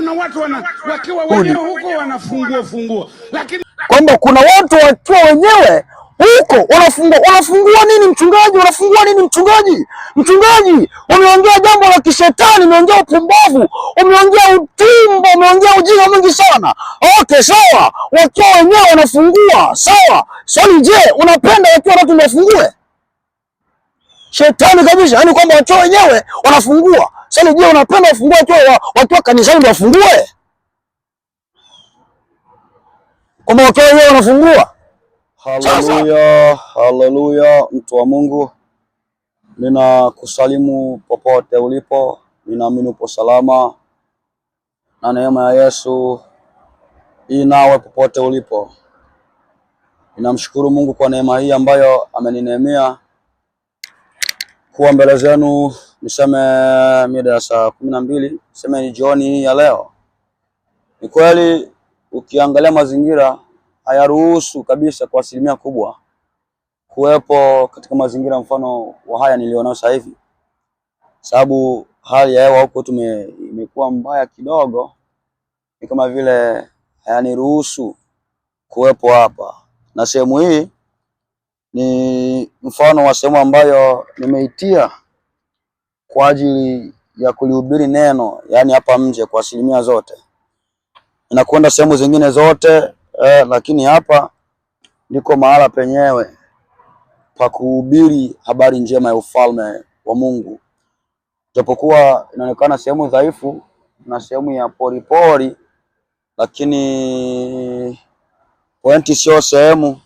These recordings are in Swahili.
kuna watu wakiwa wenyewe huko wanafungua, lakini kwamba kuna watu wakiwa wenyewe huko wanafungua nini mchungaji? Wanafungua nini mchungaji? Mchungaji, umeongea jambo la kishetani, umeongea upumbavu, umeongea utumbo, umeongea ujinga mwingi sana. Okay, sawa, wakiwa wenyewe wanafungua, sawa. Swali, je, unapenda wakiwa watu wafungue? Shetani kabisa, yaani kwamba wakiwa wenyewe wanafungua. Swali, je, unapenda wafungue wakiwa kanisani wafungue? Kwamba wakiwa wenyewe wanafungua? Haleluya, haleluya, mtu wa Mungu. Ninakusalimu popote ulipo. Ninaamini upo salama na neema ya Yesu inawe popote ulipo. Ninamshukuru Mungu kwa neema hii ambayo amenineemea kuwa mbele zenu. Niseme mida ya saa 12, niseme ni jioni hii ya leo. Ni kweli ukiangalia mazingira hayaruhusu kabisa kwa asilimia kubwa kuwepo katika mazingira mfano wa haya nilionao sasa hivi, sababu hali ya hewa huko imekuwa mbaya kidogo, ni kama vile hayaniruhusu kuwepo hapa. Na sehemu hii ni mfano wa sehemu ambayo nimeitia kwa ajili ya kulihubiri neno, yani hapa nje kwa asilimia zote. Ninakwenda sehemu zingine zote lakini hapa ndiko mahala penyewe pa kuhubiri habari njema ya ufalme wa Mungu. Japokuwa inaonekana sehemu dhaifu na sehemu ya poripori, lakini pointi sio sehemu,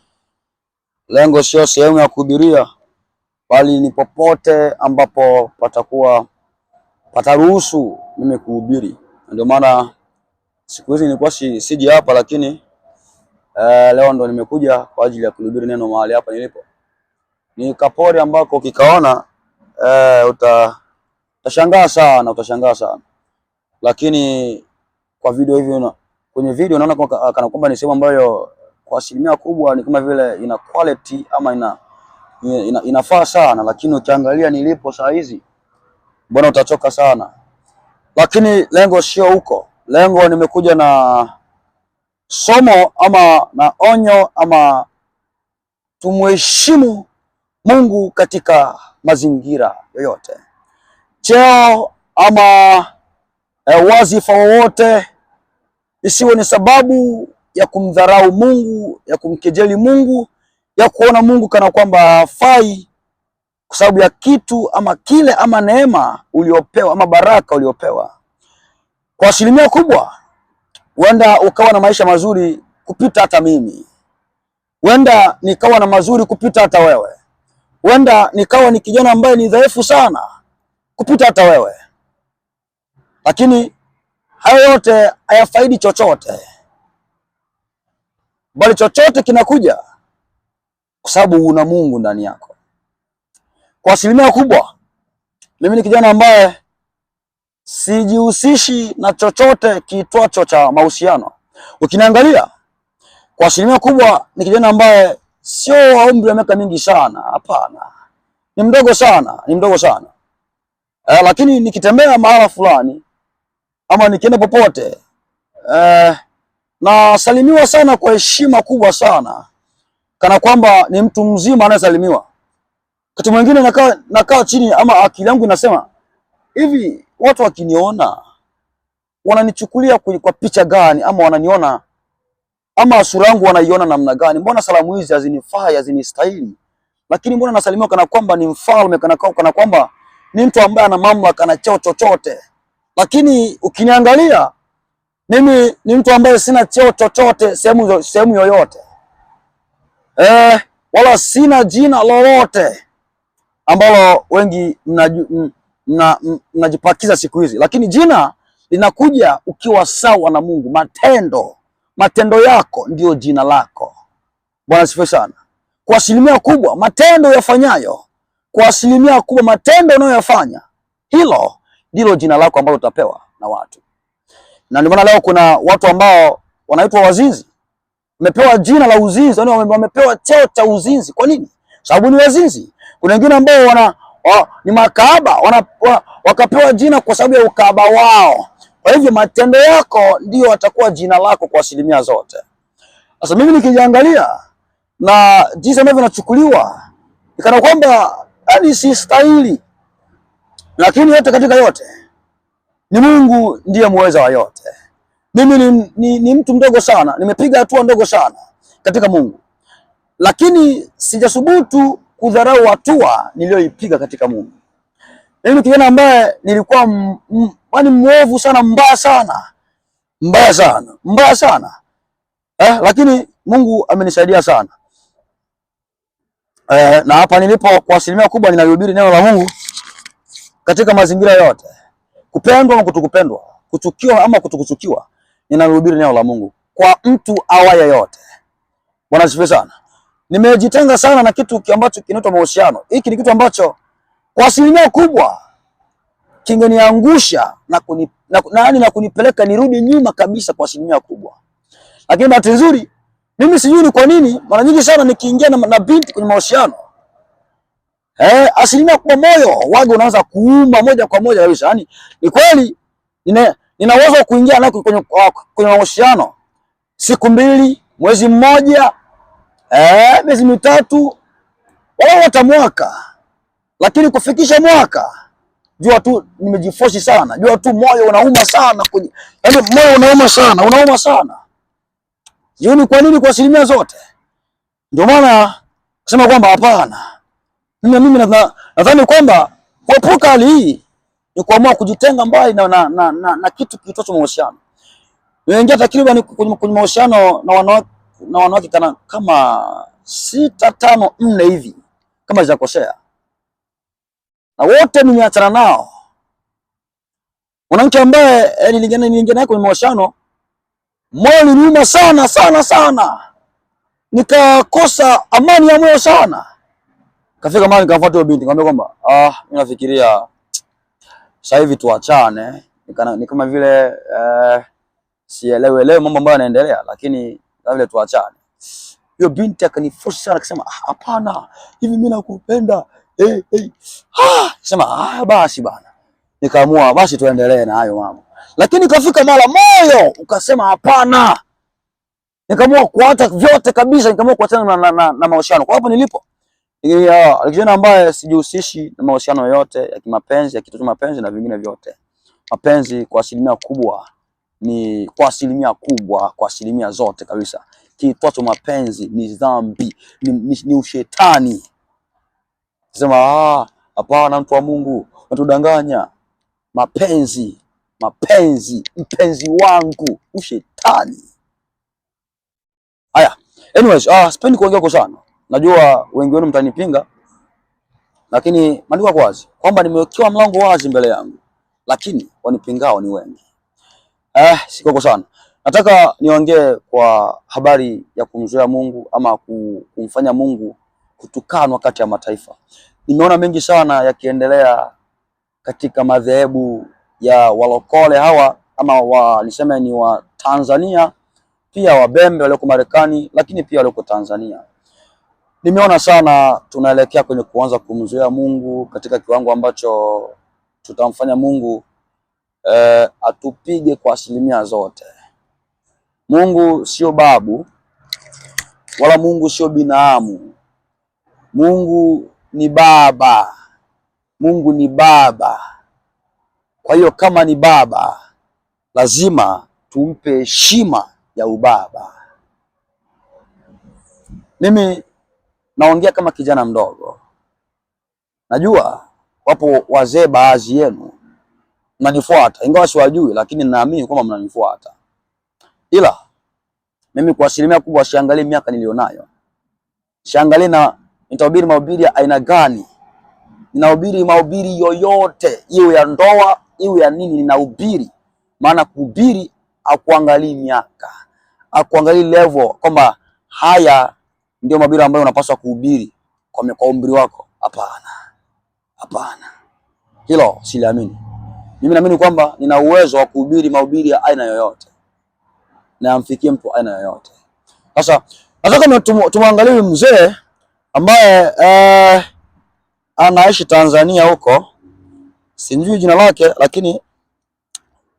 lengo sio sehemu ya kuhubiria, bali ni popote ambapo pataruhusu mimi kuhubiri. Ndio maana siku hizi nilikuwa siji hapa, lakini leo ndo nimekuja kwa ajili ya kuhubiri neno mahali hapa nilipo. Ni kapori ambako ukikaona utashangaa sana. Lakini kwa video hivi kwenye video naona kana kwamba ni sehemu ambayo kwa asilimia kubwa ni kama vile ina quality ama inafaa sana, lakini ukiangalia nilipo saa hizi mbona utachoka sana. Lakini lengo sio huko. Lengo nimekuja na somo ama na onyo ama tumheshimu Mungu katika mazingira yoyote. Cheo ama wazifa wowote isiwe ni sababu ya kumdharau Mungu, ya kumkejeli Mungu, ya kuona Mungu kana kwamba hafai kwa sababu ya kitu ama kile ama neema uliopewa ama baraka uliopewa. Kwa asilimia kubwa huenda ukawa na maisha mazuri kupita hata mimi. Huenda nikawa na mazuri kupita hata wewe. Huenda nikawa ni kijana ambaye ni dhaifu sana kupita hata wewe. Lakini hayo yote hayafaidi chochote. Bali chochote kinakuja kwa sababu una Mungu ndani yako. Kwa asilimia kubwa mimi ni kijana ambaye sijihusishi na chochote kiitwacho cha mahusiano. Ukiniangalia kwa asilimia kubwa ni kijana ambaye sio wa umri wa miaka mingi sana, hapana. Ni mdogo sana. Lakini nikitembea mahala fulani ama nikienda popote na salimiwa sana kwa heshima kubwa sana, kana kwamba ni mtu mzima anayesalimiwa. Wakati mwingine nakaa chini ama akili yangu inasema hivi, watu wakiniona wananichukulia kwa picha gani, ama wananiona ama sura yangu wanaiona namna gani? Mbona salamu hizi hazinifai, hazinistahili? Lakini mbona nasalimiwa kana kwamba ni mfalme, kana kwamba ni mtu ambaye ana mamlaka na cheo chochote. Lakini ukiniangalia mimi ni mtu ambaye sina cheo chochote sehemu yoyote. Wala sina jina lolote ambalo wengi mnajipakiza siku hizi. Lakini jina linakuja ukiwa sawa na Mungu. Matendo yako ndio jina lako. Bwana sifiwe sana. Kwa asilimia kubwa matendo yafanyayo, kwa asilimia kubwa matendo unayoyafanya, hilo ndilo jina lako ambalo utapewa na watu. Na ndio maana leo kuna watu ambao wanaitwa wazinzi. Wamepewa jina la uzinzi, wamepewa cheo cha uzinzi. Kwa nini? Sababu ni wazinzi. Kuna wengine ambao ni makahaba, wakapewa jina kwa sababu ya ukahaba wao. Kwa hivyo matendo yako ndiyo atakuwa jina lako kwa asilimia zote. Sasa mimi nikijiangalia na jinsi ambavyo nachukuliwa, nikana kwamba yani si stahili, lakini yote katika yote ni Mungu ndiye muweza wa yote. Mimi ni mtu mdogo sana, nimepiga hatua ndogo sana katika Mungu, lakini sijasubutu kudharau hatua niliyoipiga katika Mungu. Mimi kijana ambaye nilikuwa mwovu sana, mbaya sana, lakini Mungu amenisaidia sana. Na hapa nilipo kwa asilimia kubwa ninahubiri neno la Mungu katika mazingira yote, kupendwa ama kutokupendwa, kuchukiwa ama kutokuchukiwa, ninahubiri neno la Mungu kwa mtu awaye yote. Bwana asifiwe sana. Nimejitenga sana na kitu ambacho kinaitwa mahusiano. Hiki ni kitu ambacho kwa asilimia kubwa kingeniangusha na kunipeleka nirudi nyuma kabisa kwa asilimia kubwa. Lakini bahati nzuri mimi sijui ni kwa nini mara nyingi sana nikiingia na binti kwenye mahusiano, asilimia kubwa moyo wangu unaanza kuuma moja kwa moja kabisa. Yaani ni kweli nina uwezo kuingia naye kwenye mahusiano siku 2, mwezi mmoja, miezi mitatu, wala hata mwaka. Lakini kufikisha mwaka, jua tu nimejiforce sana. Jua tu moyo unauma sana yaani moyo unauma sana. Jioni kwa nini kwa asilimia zote? Ndio maana kusema kwamba hapana. Mimi nadhani kwamba kuepuka hali hii ni kuamua kujitenga mbali na kitu kitocho mahusiano. Nimeingia takriban kwenye mahusiano na wanawake kama 6, 5, 4 hivi kama sijakosea. Na wote nimeachana nao. Mwanamke ambaye niliingia naye kwenye mahusiano, moyo uliniuma sana. Nikakosa amani ya moyo sana. Kafika mahali nikafuata hiyo binti, nikamwambia kwamba mimi nafikiria sasa hivi tuachane. Ni kama vile sielewi mambo ambayo yanaendelea, lakini vile tuachane. Hiyo binti akaniforce sana, akasema hapana, hivi mimi nakupenda. Sema basi bana. Nikaamua basi tuendelee na hayo mambo. Lakini kafika mara moyo ukasema hapana. Nikaamua kuacha vyote kabisa, nikaamua kuachana na mahusiano. Kwa hapo nilipo kijana ambaye sijihusishi na mahusiano yote ya kimapenzi, ya kitoto mapenzi na vingine vyote. Mapenzi kwa asilimia kubwa kwa asilimia zote kabisa. Kitoto mapenzi ni dhambi, ni ushetani. Sema hapana, mtu wa Mungu, unatudanganya. Mapenzi, mpenzi wangu, ushetani. Haya, anyways, sipendi kuongea kwa sana. Najua wengi wenu mtanipinga, lakini maandiko yako wazi kwamba nimewekewa mlango wazi mbele yangu, lakini wanipingao ni wengi. Siko kwa sana. Nataka niongee kwa habari ya kumzoea Mungu ama kumfanya Mungu kutukanwa kati ya mataifa. Nimeona mengi sana yakiendelea katika madhehebu ya walokole hawa ama niseme ni wa Tanzania, pia wabembe walioko Marekani, lakini pia walioko Tanzania. Nimeona sana tunaelekea kwenye kuanza kumzoea Mungu katika kiwango ambacho tutamfanya Mungu atupige kwa asilimia zote. Mungu sio babu wala Mungu sio binamu. Mungu ni baba. Mungu ni baba. Kwa hiyo kama ni baba, lazima tumpe heshima ya ubaba. Mimi naongea kama kijana mdogo. Najua wapo wazee baadhi yenu mnanifuata, ingawa siwajui, lakini naamini kwamba mnanifuata. Ila mimi kwa asilimia kubwa siangalie miaka nilionayo. Siangalie na nitahubiri mahubiri ya aina gani. Ninahubiri mahubiri yoyote, iwe ya ndoa, iwe ya nini, ninahubiri. Maana kuhubiri akuangalii miaka, akuangalii level kwamba haya ndio mahubiri ambayo unapaswa kuhubiri kwa umri wako. Hapana. Hilo siliamini. Mimi naamini kwamba nina uwezo wa kuhubiri mahubiri ya aina yoyote na amfikie mtu aina yoyote. Sasa nataka tumwangalie mzee ambaye anaishi Tanzania huko. Sijui jina lake, lakini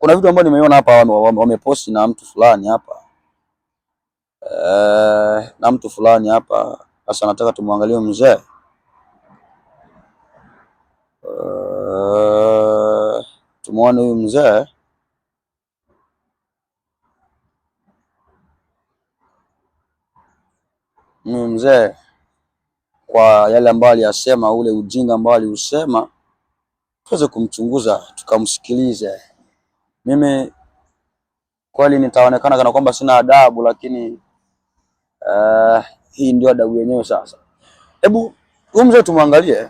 kuna vitu ambavyo nimeona hapa wameposti na mtu fulani hapa. Na mtu fulani hapa. Sasa nataka tumwangalie mzee. Tumuone huyu mzee. Mzee kwa yale ambayo aliyasema, ule ujinga ambao aliusema, tuweze kumchunguza tukamsikilize. Mimi kweli nitaonekana kana kwamba sina adabu, lakini hii ndio adabu yenyewe. Sasa hebu huyu mzee tumwangalie,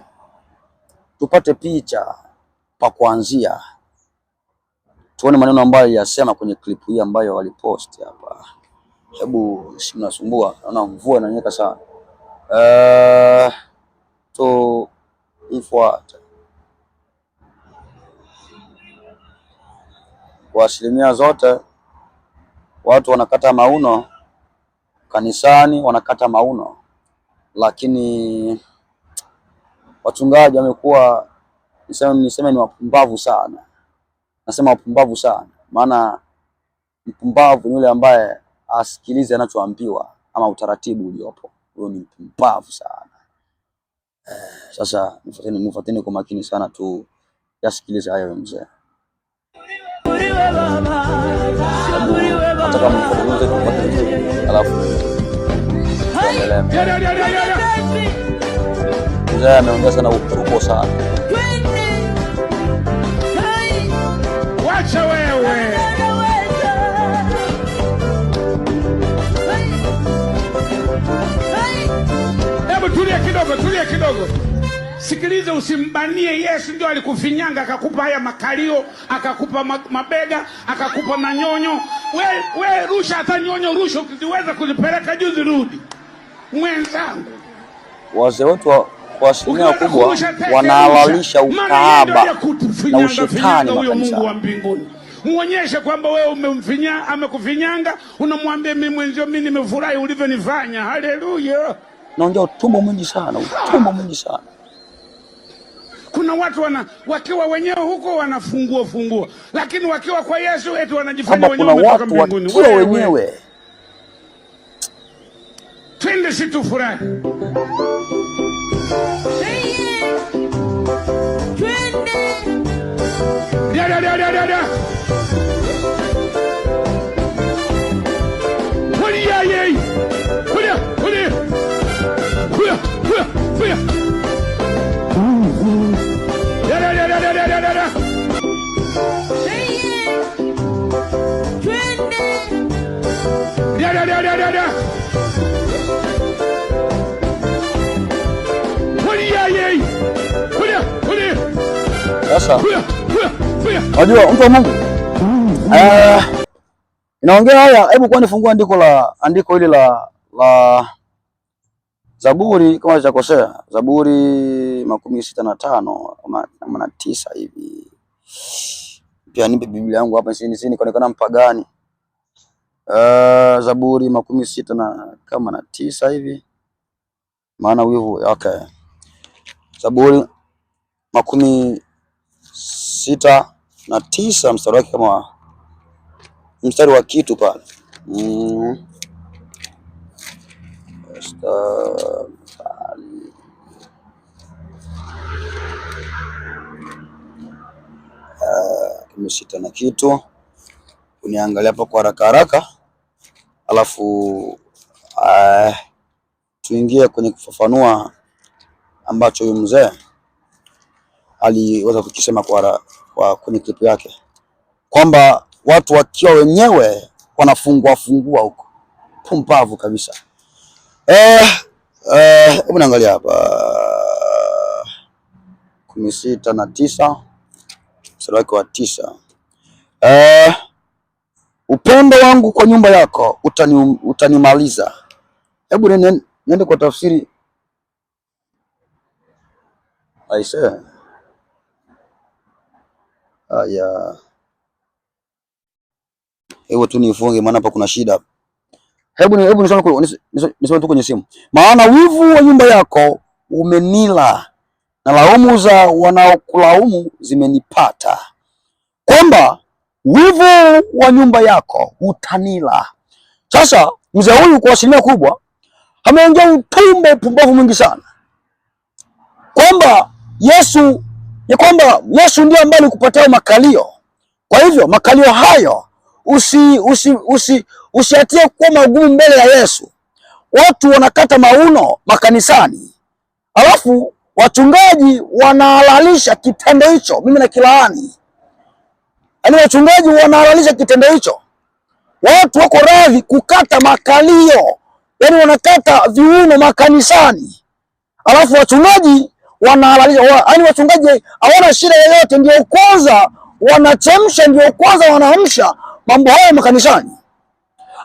tupate picha pa kuanzia, tuone maneno ambayo aliyasema kwenye clip hii ambayo walipost hapa. Hebu simnasumbua, naona mvua inanyesha sana. To ifuate kwa asilimia zote watu wanakata mauno kanisani, wanakata mauno, lakini wachungaji wamekuwa, niseme ni wapumbavu sana. Nasema wapumbavu sana, maana mpumbavu ni yule ambaye asikilize anachoambiwa ama utaratibu uliopo. Huyo ni mpumbavu sana. Sasa nifuateni kwa makini sana tu yasikilize hayo mzee. Nataka mfuatilize tupate vizuri, alafu tuendelee. Mzee ameongea sana, upo sana. Wacha wewe. Hebu tulia kidogo. Sikiliza, usimbanie. Yesu ndio alikufinyanga akakupa haya makalio, akakupa mabega, akakupa na nyonyo. We rusha hata nyonyo, rusha ukiweza kulipeleka juu zirudi. Mwenzangu, wazee wetu kwa asilimia kubwa wanahalalisha ukahaba na ushetani huyo Mungu wa mbinguni. Muonyeshe kwamba wewe amekufinyanga, unamwambia mimi mwenzio, mimi nimefurahi ulivyonifanya. Haleluya. Naongea utumbo mwingi sana, Kuna watu wakiwa wenyewe huko wanafungua, lakini wakiwa kwa Yesu eti wanajifanya wenyewe wametoka mbinguni. Wewe wenyewe. Twende situ furahi. Twende. Sasa unajua mtu wa Mungu inaongea haya. Hebu kwa nifungua andiko hili la Zaburi kama sijakosea, Zaburi 65 ama 9 hivi. Pia nipe Biblia yangu hapa sini kaonekana mpagani. Zaburi 69 hivi. Maana wivu, okay. Zaburi 69 mstari wake kama mstari wa kitu pale. Sita na kitu, uniangalia hapa kwa haraka, alafu tuingie kwenye kufafanua ambacho huyu mzee aliweza kukisema kwa kwenye clip yake, kwamba watu wakiwa wenyewe wanafungua huko. Pumbavu kabisa. Hebu naangalia hapa 69 mstari wake wa 9. Upendo wangu kwa nyumba yako utanimaliza. Hebu niende kwa tafsiri. Aisee. Aya. Hebu tu nifunge, maana hapa kuna shida. Hebu nisome tu kwenye simu. Maana wivu wa nyumba yako umenila, na laumu za wanaokulaumu zimenipata, kwamba wivu wa nyumba yako utanila. Sasa mzee huyu kwa asilimia kubwa ameongea upumbavu mwingi sana, kwamba Yesu ndiye ambaye alikupatia makalio. Kwa hivyo makalio hayo usiatie kuwa magumu mbele ya Yesu. Watu wanakata mauno makanisani, alafu wachungaji wanahalalisha kitendo hicho. Mimi na kilaani, yaani wachungaji wanahalalisha kitendo hicho. Watu wako radhi kukata makalio, yaani wanakata viuno makanisani, alafu wachungaji wanahalalisha. Yaani wachungaji hawana shida yoyote, ndio kwanza wanachemsha, ndio kwanza wanaamsha mambo haya makanisani.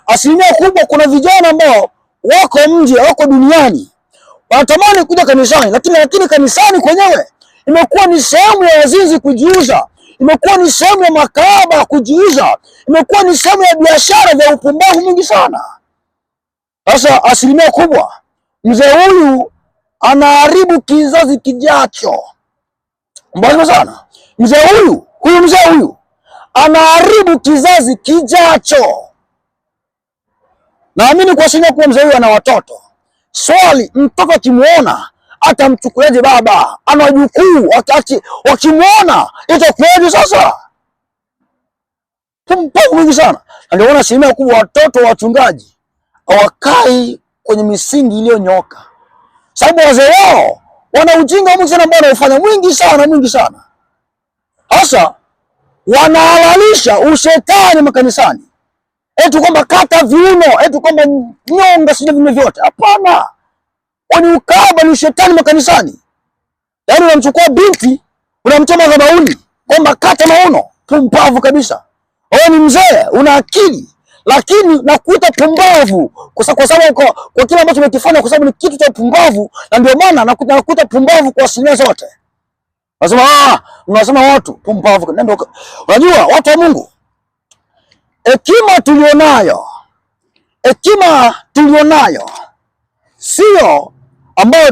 Asilimia kubwa kuna vijana ambao wako nje, wako duniani, wanatamani kuja kanisani, lakini kanisani kwenyewe imekuwa ni sehemu ya wazinzi kujiuza, imekuwa ni sehemu ya makahaba kujiuza, imekuwa ni sehemu ya biashara vya upumbavu mwingi sana. Sasa asilimia kubwa mzee huyu anaharibu kizazi kijacho. Mbona sana mzee huyu anaharibu kizazi kijacho. Naamini kwa asilimia kubwa mzee huyu ana watoto. Swali, mtoto akimuona atamchukuliaje? Baba ana wajukuu, wakimuona itakuwaje? Sasa mpaka mwingi sana. Ndio ona asilimia kubwa watoto wa wachungaji hawakai kwenye misingi iliyonyoka, sababu wazee wao wana ujinga mwingi sana ambao wanaufanya mwingi sana. Sasa wanahalalisha ushetani makanisani, eti kwamba kata viuno, eti kwamba nyonga, sio vile vyote. Hapana, ni ukaba, ni shetani makanisani. Yaani unamchukua binti unamchoma madhabahuni kwamba kata mauno. Pumbavu kabisa. Wewe ni mzee, una akili, lakini nakuita pumbavu kwa sababu kwa kile ambacho umekifanya, kwa sababu ni kitu cha pumbavu, na ndio maana nakuita pumbavu kwa asilimia zote. Unasema watu pumbavu. Unajua watu wa Mungu, hekima tulionayo sio ambayo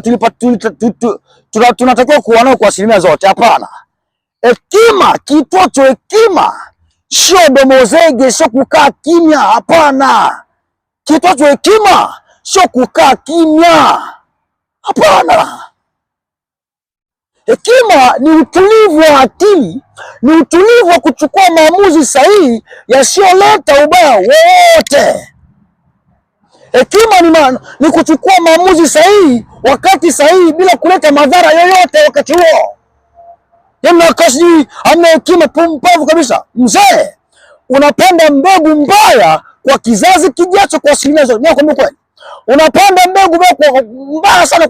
tunatakiwa kuwa nayo kwa asilimia zote. Hapana. Hekima, kitoto hekima sio domozege, sio kukaa kimya. Hapana. Kitoto hekima sio kukaa kimya. Hapana. Hekima ni utulivu wa akili, ni utulivu wa kuchukua maamuzi sahihi yasiyoleta ubaya wote. Hekima ni kuchukua maamuzi sahihi wakati sahihi bila kuleta madhara yoyote wakati huo. Kasi hamna hekima, pumbavu kabisa. Mzee, unapanda mbegu mbaya kwa kizazi kijacho kwa asilimia zote. Nakwambia kweli. Unapanda mbegu mbaya sana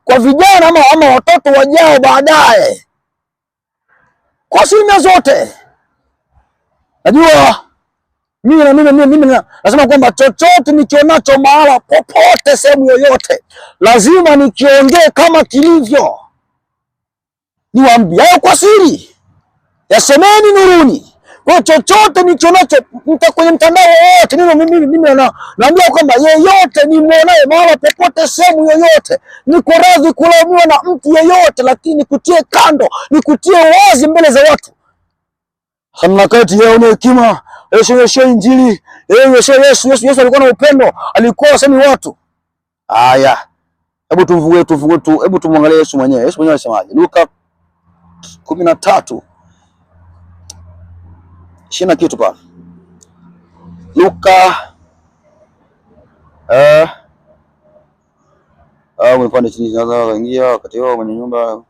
kwa vijana ama watoto wajao baadaye. Kwa asilimia zote. Najua mimi nasema kwamba chochote nikionacho mahala popote sehemu yoyote lazima nikiongee kama kilivyo. Niwaambie kwa siri, yasemeni nuruni. Kwa chochote nikionacho kwenye mtandao wote, mimi naambia kwamba yeyote nimuonaye mahala popote sehemu yoyote, niko radhi kulaumiwa na mtu yeyote, lakini nikutie kando, nikutie wazi mbele za watu. Hamna kati yao ni hekima. Yesu Injili. Yesu alikuwa na upendo, alikuwa asemi watu. Haya. Hebu tumwangalie Yesu mwenyewe. Yesu mwenyewe anasemaje? Luka 13. Shina kitu pale. Luka umepanda chini sasa kaingia wakati wao mwenye nyumba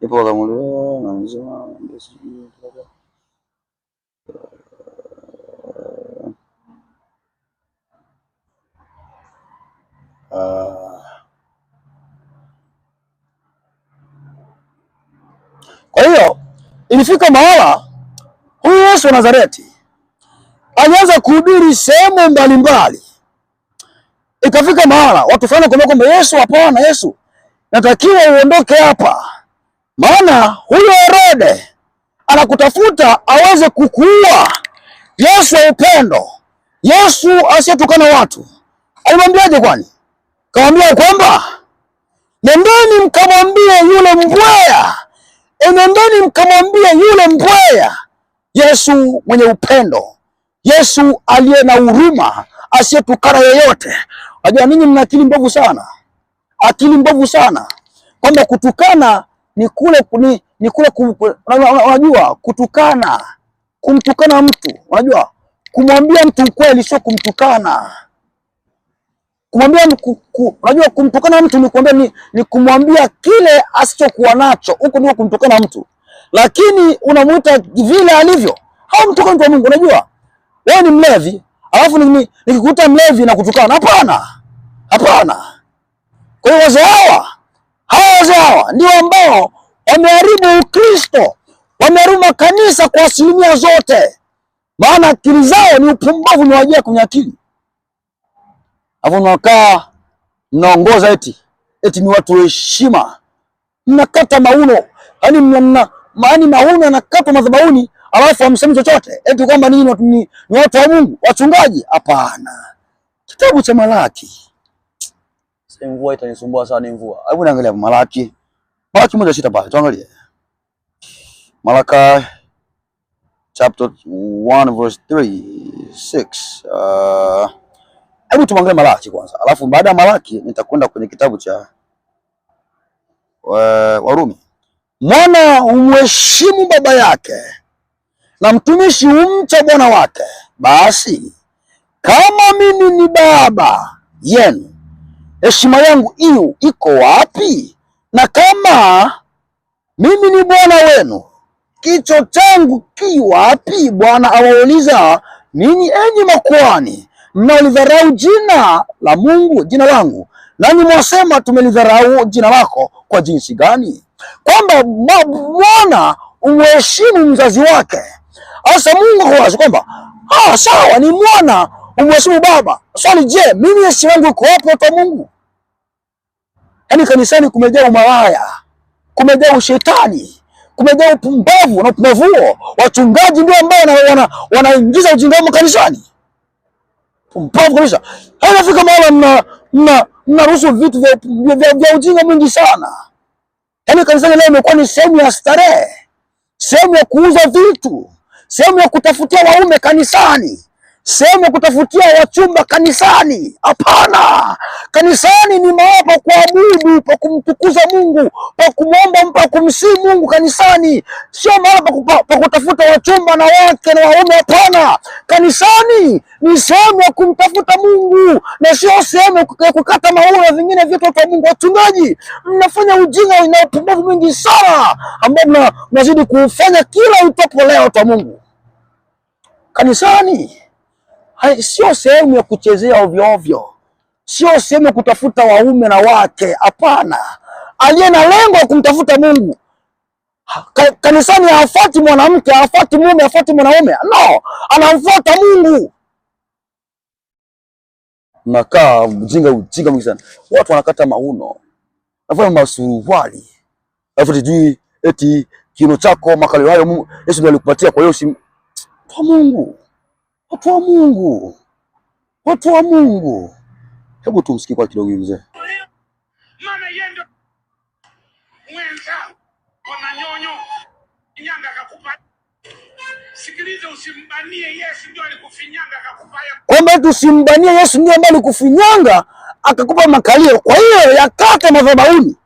ipo wakamulia na mzima kwa hiyo ilifika mahala huyu Yesu wa Nazareti alianza kuhubiri sehemu mbalimbali. Ikafika mahala watu fulani kwamba Yesu, hapana, Yesu natakiwa uondoke hapa, maana huyo Herode anakutafuta aweze kukuua. Yesu wa upendo, Yesu asiyetukana watu, alimwambiaje kwani? Kaambia kwamba nendeni mkamwambie yule mbweha, nendeni mkamwambie yule mbweha Yesu mwenye upendo, Yesu aliye na huruma, asiyetukana yeyote. Unajua ninyi mna akili mbovu sana, akili mbovu sana, kwamba kutukana ni kule unajua kutukana, kumtukana mtu, unajua kumwambia mtu ukweli sio kumtukana. Kumwambia unajua kumtukana mtu ni kumwambia ni kumwambia kile asichokuwa nacho, huko ndio kumtukana mtu. Lakini unamuita vile alivyo, haumtukani mtu wa Mungu. Unajua wewe ni mlevi, alafu nikikuta mlevi na kutukana, hapana. Hapana. Kwa hiyo wazee hawa ndio ambao wameharibu Ukristo, wameharibu kanisa kwa asilimia zote. Maana akili zao ni upumbavu, ni wajia kwenye akili. Hapo mnakaa mnaongoza eti ni watu heshima. Mnakata mauno. Yaani mauno yanakatwa madhabahuni, alafu hamsemi chochote. Eti kwamba ninyi ni watu wa Mungu, wachungaji. Hapana. Kitabu cha Malaki. Sasa mvua itanisumbua sana, ni mvua. Hebu niangalia Malaki. Malaki 1:6 pale. Tuangalie. Malaki chapter 1 verse 3, 6. Hebu tuangalie Malaki kwanza. Alafu baada ya Malaki nitakwenda kwenye kitabu cha Warumi. Mwana humheshimu baba yake na mtumishi humcha bwana wake. Basi kama mimi ni baba yenu, heshima yangu iko wapi? Na kama mimi ni bwana wenu, kicho changu ki wapi? Bwana awauliza ninyi enyi makuhani, mnaolidharau jina la Mungu, jina langu, nanyi mwasema tumelidharau jina lako kwa jinsi gani? Kwamba mwana umheshimu mzazi wake. Sasa Mungu hawazi kwamba sawa, ni mwana umheshimu baba. Swali, je, mimi heshima yangu iko wapi kwa Mungu? Yaani kanisani kumejaa umalaya, kumejaa ushetani, kumejaa upumbavu na upumbavu huo. Wachungaji ndio ambao wanaingiza ujinga huko kanisani. Pumbavu kabisa. Hainafika mahali mnaruhusu vitu vya ujinga mwingi sana. Yaani kanisani leo imekuwa ni sehemu ya starehe, sehemu ya kuuza vitu, sehemu ya kutafutia waume kanisani, sehemu ya kutafutia wachumba kanisani. Hapana, kanisani ni mahali pa kuabudu, pa kumtukuza Mungu, pa kumwomba, pa kumsihi Mungu. Kanisani sio mahali pa kutafuta wachumba na wake na waume. Hapana, kanisani ni sehemu ya kumtafuta Mungu na sio sehemu ya kukata maua vingine vitu kwa Mungu. Wachungaji mnafanya ujinga na upumbavu mwingi sana ambao mnazidi kufanya kila utapo leo kwa Mungu. Kanisani sio sehemu ya kuchezea ovyo ovyo, sio sehemu ya kutafuta waume na wake. Hapana, aliye na lengo la kumtafuta Mungu kanisani hafuati mwanamke, hafuati mume, hafuati mwanaume. No, anamfuata Mungu. Nakaa ujinga mwingi sana. Watu wanakata mauno, wanafanya masuruali, alafu tujui eti kino chako makalio hayo Yesu ndiye alikupatia, kwa hiyo si kwa Mungu. Watu wa Mungu, watu wa Mungu. Hebu tumsikie kwa kidogo mzee. Maana yeye ndio mwenza kuna nyonyo nyanga akakupa. Sikiliza, usimbanie Yesu ndio alikufinyanga akakupa. Kwamba tusimbanie Yesu ndio ambaye alikufinyanga akakupa makalio. Kwa hiyo yakate madhabahuni.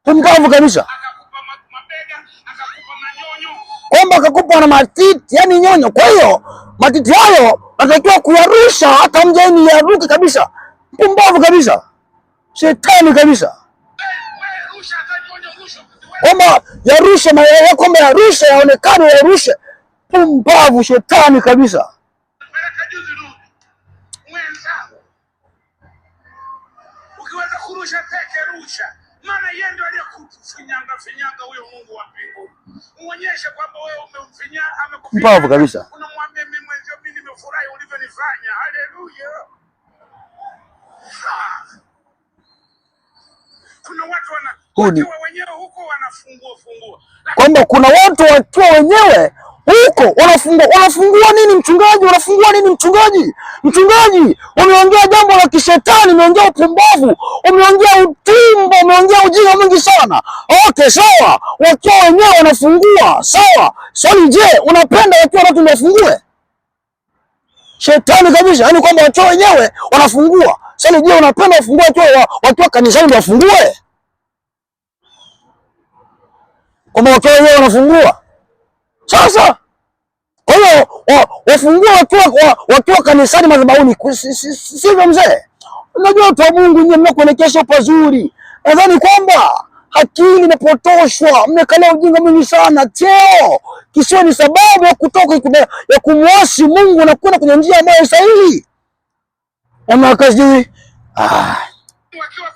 Pumbavu kabisa. Akakupa mabega, akakupa manyonyo. Kwamba akakupa na matiti, yani nyonyo. Kwa hiyo matiti hayo natakiwa kuyarusha, hata mjeni yaruke kabisa. Pumbavu kabisa. Shetani kabisa. Kwamba yarushe mayai, kwamba yarushe yaonekane, yarushe. Pumbavu, shetani kabisa. Ukiweza kurusha teke rusha. Maana yeye ndio aliyekufinyanga huyo Mungu wa mbinguni. Muonyeshe kwamba wewe umemfinya, amekufinya. Pumbavu kabisa. Unamwambia mimi mwenzio, mimi nimefurahi ulivyonifanya. Haleluya. Kuna watu wenyewe huko wanafungua. Kwamba kuna watu wakiwa wenyewe huko unafungua nini mchungaji? Unafungua nini mchungaji? Mchungaji, umeongea jambo la kishetani, umeongea upumbavu, umeongea utumbo, umeongea ujinga mwingi sana. Okay, sawa, wakiwa wenyewe wanafungua, sawa. Swali, je, unapenda wakiwa watu wafungue? Shetani kabisa, yaani kwamba wakiwa wenyewe wanafungua. Swali, je, unapenda wafungue wakiwa kanisani ndio wafungue? Kwamba wakiwa wenyewe wanafungua. Sasa kwa hiyo wafungue wakiwa kanisani madhabahuni, sivyo mzee? Unajua watu wa Mungu nyinyi mnakuelekesha pazuri. Nadhani kwamba akili imepotoshwa, mmekalia ujinga mwingi sana. Cheo kisiwe ni sababu ya kutoka ya kumwasi Mungu na kwenda kwenye njia ambayo sahihi. Ama kazi wakiwa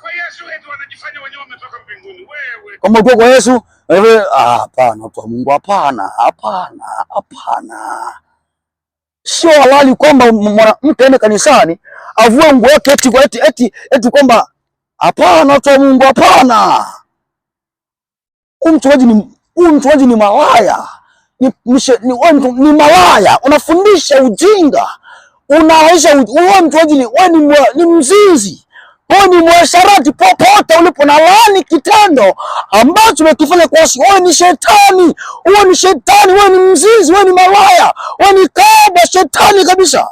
kwa Yesu eti wanajifanya wenyewe wametoka mbinguni. Wewe kama uko kwa Yesu, hapana, watu wa Mungu, hapana. Sio halali kwamba mwanamke aende kanisani avue nguo yake eti kwamba, hapana, watu wa Mungu, hapana. Huyu mchungaji ni malaya. Ni malaya, unafundisha ujinga. Wewe mchungaji ni mzinzi. Wewe ni mwasharati popote ulipo, na laani kitendo ambacho umekifanya kwa wasi. Wewe ni shetani, wewe ni mzinzi, wewe ni malaya, wewe ni kaba shetani kabisa.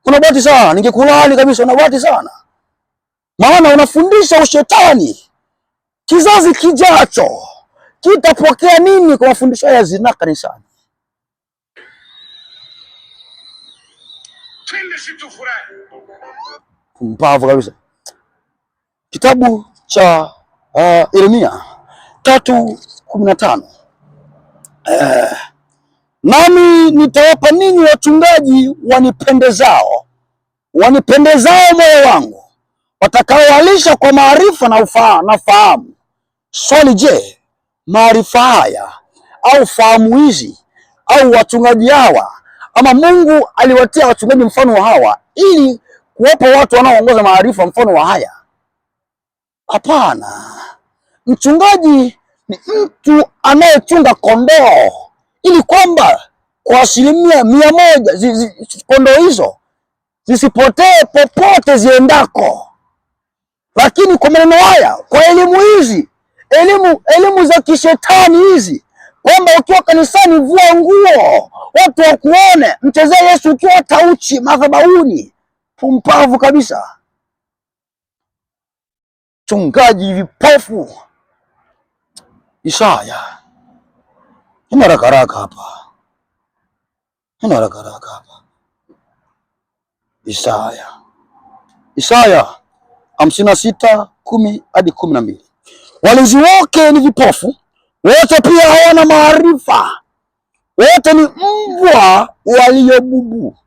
Una bahati sana, ningekulaani kabisa, una bahati sana. Maana unafundisha ushetani. Kizazi kijacho kitapokea nini kwa mafundisho ya zina kanisani? Mpumbavu kabisa. Kitabu cha Yeremia 3:15, nami nitawapa ninyi wachungaji wanipendezao moyo wangu, watakaowalisha kwa maarifa na fahamu. Swali, je, maarifa haya au fahamu hizi au wachungaji hawa, ama Mungu aliwatia wachungaji mfano wa hawa ili kuwapa watu wanaoongoza maarifa mfano wa haya? Hapana. Mchungaji ni mtu anayechunga kondoo ili kwamba kwa 100% kondoo hizo zisipotee popote ziendako. Lakini kwa maneno haya, kwa elimu hizi, elimu za kishetani hizi, kwamba ukiwa kanisani vua nguo watu wakuone, mchezee Yesu ukiwa tauchi madhabahuni. Pumpavu kabisa. Chungaji vipofu. Isaya. Ina haraka hapa. Isaya 56:10-12. Walinzi wake ni vipofu, wote pia hawana maarifa, wote ni mbwa waliobubu.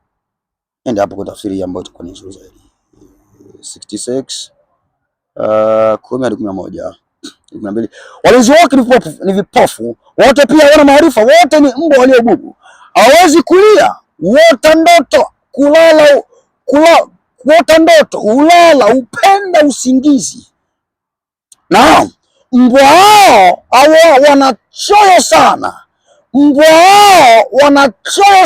Ende hapo kwa tafsiri ambayo itakuwa ni nzuri zaidi. 66 10-11. 12. Walinzi wake ni vipofu, wote pia hawana maarifa, wote ni mbwa waliobubu. Hawezi kulia, huota ndoto, kuota ndoto, ulala, upenda usingizi. Na mbwa hao wanachoyo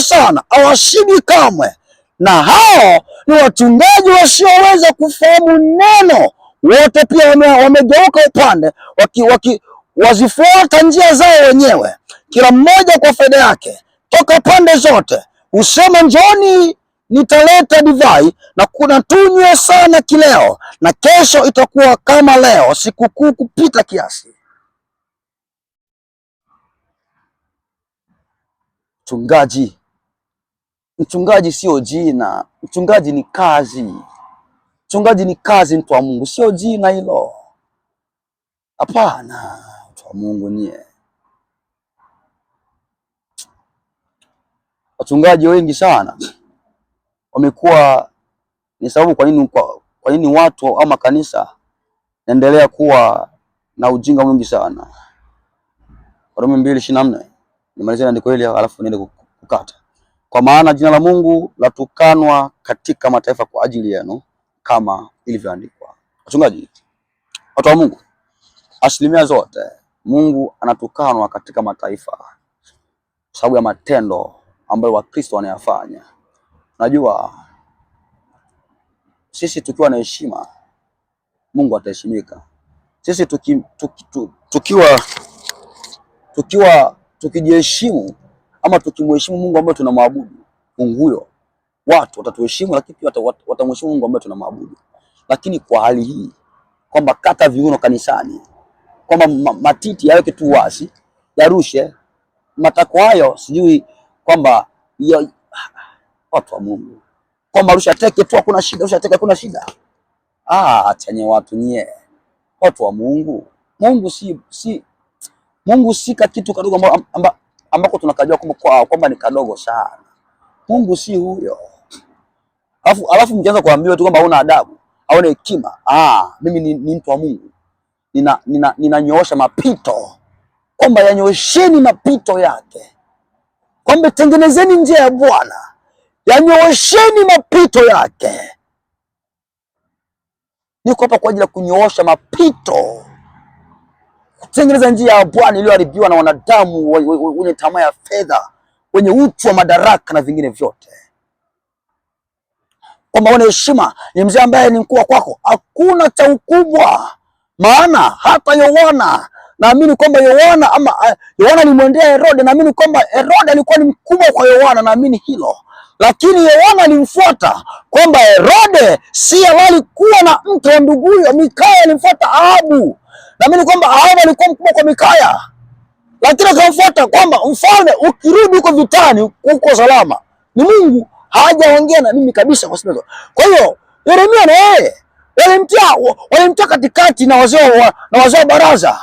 sana. Hawashibi kamwe. Na hao ni wachungaji wasioweza kufahamu neno. Wote pia wamegeuka upande, wazifuata njia zao wenyewe, kila mmoja kwa faida yake. Toka pande zote husema, njoni nitaleta divai na kuna tunywe sana kileo, na kesho itakuwa kama leo, sikukuu kupita kiasi. Mchungaji sio jina. Mchungaji ni kazi. Mtu wa Mungu, sio jina hilo. Hapana, mtu wa Mungu nie. Wachungaji wengi sana wamekuwa ni sababu kwa nini watu ama kanisa naendelea kuwa na ujinga mwingi sana. Warumi 2:24. Nimalizia andiko hili alafu niende kukata. Kwa maana jina la Mungu latukanwa katika mataifa kwa ajili yenu, kama ilivyoandikwa. Wachungaji, watu wa Mungu, asilimia zote Mungu anatukanwa katika mataifa sababu ya matendo ambayo Wakristo wanayafanya. Najua sisi tukiwa na heshima Mungu ataheshimika. Sisi tukijiheshimu ama tukimheshimu Mungu ambaye tunamwabudu, Mungu huyo, watu watatuheshimu, lakini pia watamheshimu Mungu ambaye tunamwabudu. Lakini kwa hali hii kwamba kata viuno kanisani, kwamba matiti yaweke tu wazi, yarushe matako hayo, sijui kwamba watu wa Mungu, kwamba rusha teke tu hakuna shida, rusha teke hakuna shida. Achanye watu nye, watu wa Mungu. Mungu si kitu kadogo ambako tunakajua kwamba ni kadogo sana. Mungu si huyo. Alafu mkianza kuambiwa tu kwamba huna adabu, hauna hekima. Mimi ni mtu wa Mungu. Ninanyoosha mapito. Kwamba yanyoosheni mapito yake. Kwamba tengenezeni njia ya Bwana. Yanyoosheni mapito yake. Niko hapa kwa ajili ya kunyoosha mapito. Kutengeneza njia ya Bwana iliyoharibiwa na wanadamu wenye tamaa ya fedha, wenye uchu wa madaraka na vingine vyote. Kwamba wana heshima, ni mzee ambaye ni mkuu kwako, hakuna cha ukubwa. Maana hata Yohana, naamini kwamba Yohana alimwendea Herode, naamini kwamba Herode alikuwa ni mkubwa kwa Yohana, naamini hilo. Lakini Yohana alimfuata kwamba Herode si alikuwa na mke wa nduguyo Mikaya, alimfuata Ahabu. Naamini kwamba Ahabu alikuwa mkubwa kwa Mikaya. Lakini akamfuata kwamba mfalme ukirudi huko vitani uko salama. Ni Mungu hajaongea na mimi kabisa kwa sababu. Kwa hiyo Yeremia na yeye walimtia katikati na wazee wa baraza.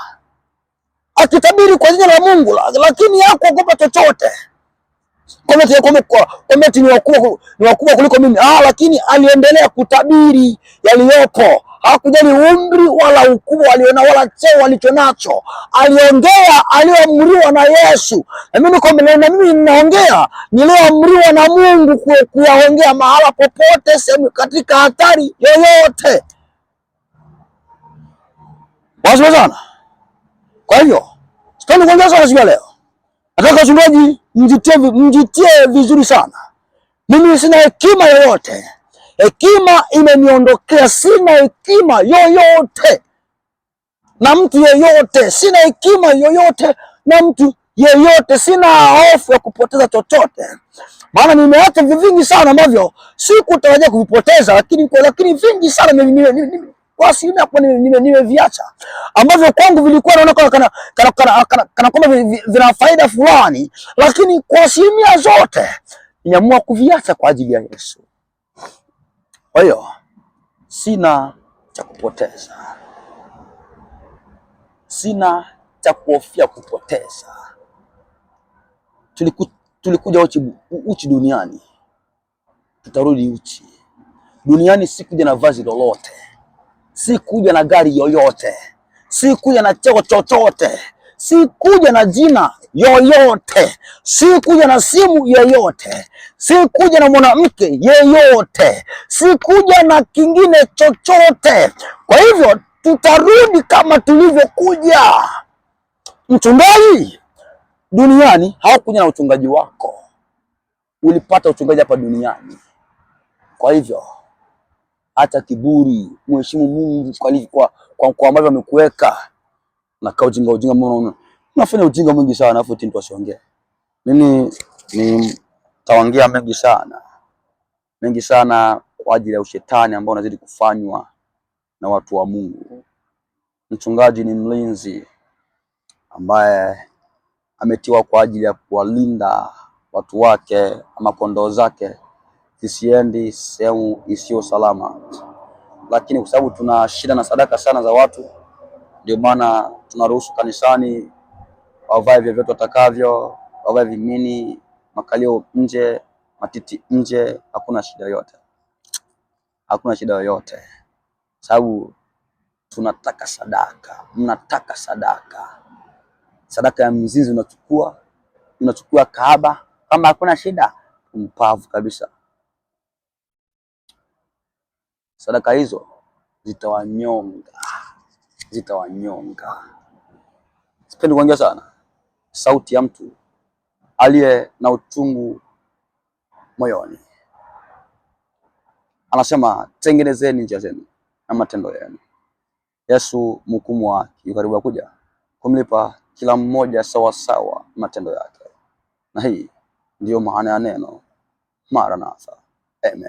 Akitabiri kwa jina la Mungu, lakini hakuogopa chochote. Kometi ni wakubwa kuliko mimi. Lakini aliendelea kutabiri yaliyopo. Hakujali umri wala ukubwa aliona wala cheo alichonacho. Aliongea aliyoamriwa na Yesu. Na mimi ninaongea niliyoamriwa na Mungu kuyaongea mahala popote, sehemu, katika hatari yoyote. Wazi sana. Kwa hivyo, sitaki kuongea sana siku leo. Nataka wachungaji mjitie vizuri sana. Mimi sina hekima yoyote. Hekima imeniondokea, sina hekima yoyote na mtu yeyote. Sina hekima yoyote na mtu yeyote. Sina hofu ya kupoteza chochote. Maana nimeacha vingi sana ambavyo sikutarajia kuvipoteza, lakini vingi sana kwa asilimia kwa nimeviacha ambavyo kwangu vilikuwa naona kana kwamba vina faida fulani, lakini kwa asilimia zote nimeamua kuviacha kwa ajili ya Yesu. Kwa hiyo sina cha kupoteza, sina cha kuhofia kupoteza. Tulikuja uchi duniani, tutarudi uchi duniani. Sikuja na vazi lolote, sikuja na gari yoyote, sikuja na cheo chochote, sikuja na jina yoyote, sikuja na simu yoyote, sikuja na mwanamke yeyote, sikuja na kingine chochote. Kwa hivyo tutarudi kama tulivyokuja. Mchungaji, duniani haukuja na uchungaji wako, ulipata uchungaji hapa duniani. Kwa hivyo hata kiburi, mheshimu Mungu kwa ambavyo amekuweka. Na kaa ujinga mbona unafanya ujinga mwingi sana afu tinto asiongee. Mimi taongea mengi sana kwa ajili ya ushetani ambao unazidi kufanywa na watu wa Mungu. Mchungaji ni mlinzi ambaye ametiwa kwa ajili ya kuwalinda watu wake ama kondoo zake zisiendi sehemu isiyo salama. Lakini kwa sababu tuna shida na sadaka sana za watu, ndio maana tunaruhusu kanisani wavae vyovyote watakavyo, wavae vimini, makalio nje, matiti nje, hakuna shida yoyote. Hakuna shida yoyote. Sababu tunataka sadaka, mnataka sadaka. Sadaka ya mzinzi unachukua kahaba, kama hakuna shida, mpavu kabisa. Sadaka hizo zitawanyonga. sipendi kuongea sana, sauti ya mtu aliye na utungu moyoni. Anasema tengenezeni njia zenu na matendo yenu. Yesu mhukumu wa haki yu karibu kuja kumlipa kila mmoja sawa sawa matendo yake. Na hii ndiyo maana ya neno Maranatha. Amen.